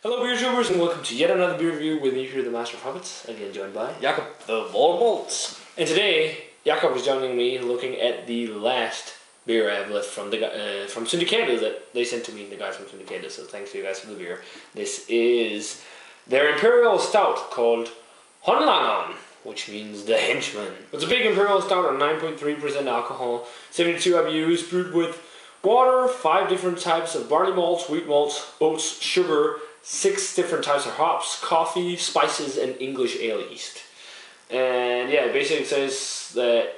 Hello beer tubers and welcome to yet another beer review with me here, the Master of Hobbits, again joined by Jakob, the Volbolts. And today, Jakob is joining me looking at the last beer I have left from the from Syndikatet that they sent to me, the guys from Syndikatet, so thanks to you guys for the beer. This is their Imperial Stout called Håndlangeren, which means the henchman. It's a big Imperial Stout on 9.3% alcohol, 72 IBUs, brewed with water, 5 different types of barley malts, wheat malts, oats, sugar, 6 different types of hops, coffee, spices, and English ale yeast. And yeah, it basically says that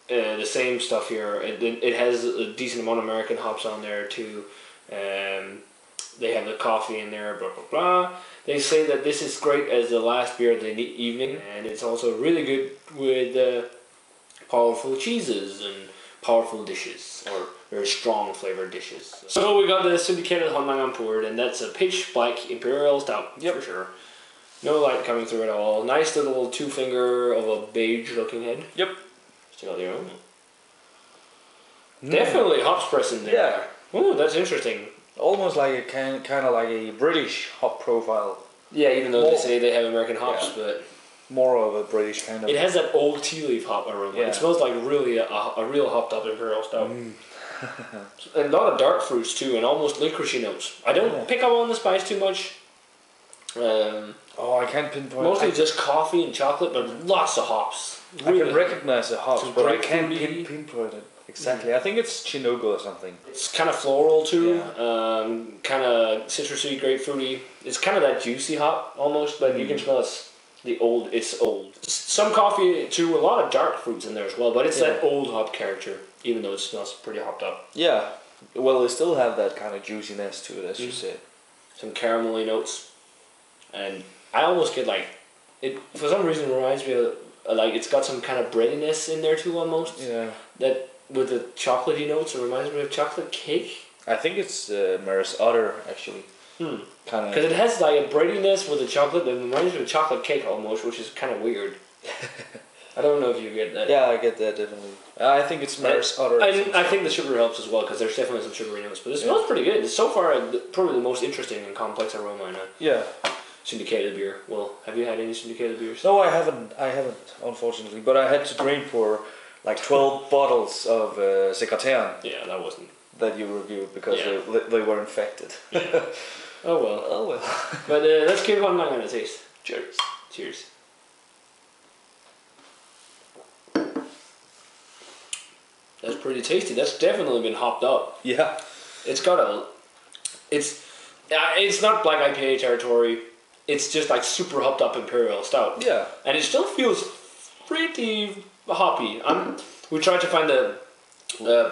the same stuff here. It has a decent amount of American hops on there too. They have the coffee in there, blah blah blah. They say that this is great as the last beer of the evening, and it's also really good with powerful cheeses and powerful dishes, or very strong flavored dishes. So we got the Syndikatet Håndlangeren poured, and that's a pitch black Imperial Stout, for sure. No light coming through at all. Nice little 2-finger of a beige looking head. Yep. Check out the aroma. Definitely hops present there. Yeah. Oh, that's interesting. Almost like a kind of like a British hop profile. Yeah, even though they say they have American hops, but more of a British kind of. it has that old tea leaf hop aroma. Yeah. It smells like really a real hopped up Imperial Stout. A lot of dark fruits too, and almost licoricey notes. I don't pick up on the spice too much. I can't pinpoint. Mostly just coffee and chocolate, but lots of hops. Really. I can recognize the hops, but I can't pinpoint it exactly. I think it's Chinook or something. It's kind of floral too, kind of citrusy, grapefruity. It's kind of that juicy hop almost, but you can smell it's old. Some coffee too, a lot of dark fruits in there as well, but it's that old hop character, even though it smells pretty hopped up. Yeah, well, they still have that kind of juiciness to it, as you said. Some caramelly notes, and I almost get it for some reason reminds me of it's got some kind of breadiness in there too almost. Yeah. That with the chocolatey notes, it reminds me of chocolate cake. I think it's Maris Otter actually. Kind of. Because it has like a breadiness with the chocolate that reminds me of chocolate cake almost, which is kind of weird. I don't know if you get that. Yeah, I get that definitely. I think it's Maris Otter. I think the sugar helps as well because there's definitely some sugary notes, but it smells pretty good. It's so far probably the most interesting and complex aroma in a Syndikatet beer. Well, have you had any Syndikatet beers? No, I haven't, unfortunately. But I had to drain for like 12 bottles of Syndikatet. Yeah, that wasn't... That you reviewed because they were infected. Oh well. Oh well. But let's give Håndlangeren a taste. Cheers. Cheers. That's pretty tasty. That's definitely been hopped up. Yeah. It's got it's not black IPA territory. It's just like super hopped up Imperial Stout. Yeah. And it still feels pretty hoppy. We tried to find the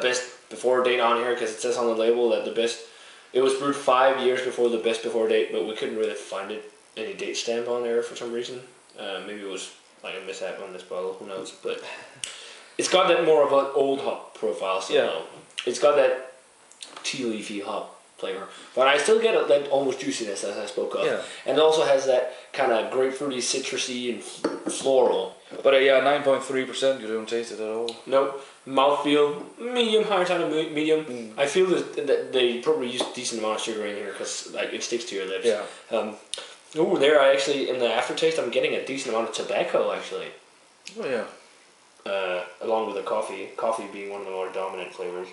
best before date on here because it says on the label that it was brewed 5 years before the best before date, but we couldn't really find any date stamp on there for some reason. Maybe it was like a mishap on this bottle, who knows, but it's got that more of an old hop profile somehow. It's got that tea leafy hop flavor, but I still get that almost juiciness as I spoke of. Yeah. And it also has that kind of grapefruity, citrusy, and floral. But 9.3%, you don't taste it at all. Nope. Mouthfeel, medium, higher side of medium. I feel that they probably use a decent amount of sugar in here because it sticks to your lips. Yeah. I actually, in the aftertaste, I'm getting a decent amount of tobacco actually. Oh yeah. Along with the coffee being one of the more dominant flavors.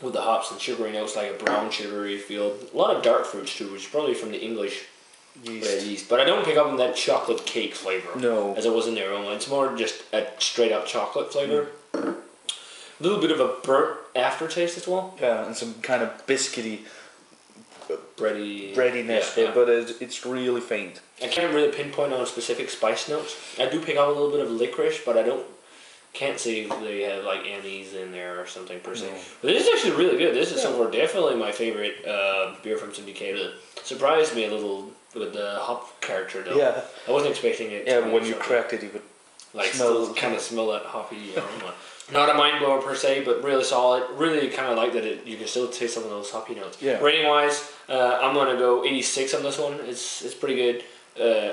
With the hops and sugary notes, like a brown sugary feel. A lot of dark fruits too, which is probably from the English yeast. But I don't pick up on that chocolate cake flavor. No. As it was in the aroma. It's more just a straight up chocolate flavor. A little bit of a burnt aftertaste as well. Yeah, and some kind of biscuity breadiness, yeah. But it's really faint. I can't really pinpoint on specific spice notes. I do pick up a little bit of licorice, but I can't say if they have like anise in there or something per se. But this is actually really good. This is so far definitely my favorite beer from Syndikatet. Surprised me a little with the hop character though. Yeah. I wasn't expecting it. Yeah, when you cracked it, you could still kind of smell that hoppy aroma. Not a mind blower per se, but really solid. Really kind of like that you can still taste some of those hoppy notes. Yeah. Rating wise, I'm gonna go 86 on this one. It's pretty good.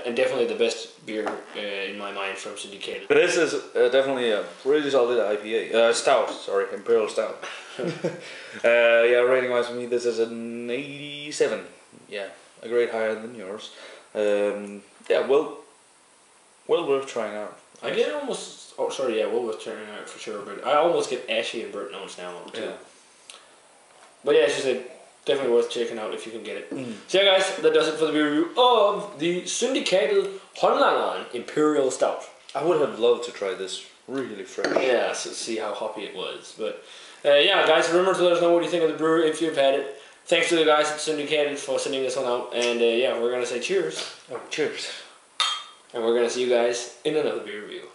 And definitely the best beer in my mind from Syndikatet. But this is definitely a pretty solid IPA. Stout, sorry, Imperial Stout. Yeah, rating wise for me, this is an 87. Yeah, a grade higher than yours. Yeah, well worth trying out. I get almost. Oh, sorry. Yeah, well worth trying out for sure. But I almost get ashy and burnt notes now too. Yeah. But yeah, it's just definitely worth checking out if you can get it. So yeah, guys, that does it for the beer review of the Syndikatet Håndlangeren Imperial Stout. I would have loved to try this really fresh. Yeah, so see how hoppy it was. But yeah, guys, remember to let us know what you think of the brewery if you've had it. Thanks to the guys at Syndikatet for sending this one out. And yeah, we're going to say cheers. Oh, cheers. And we're going to see you guys in another beer review.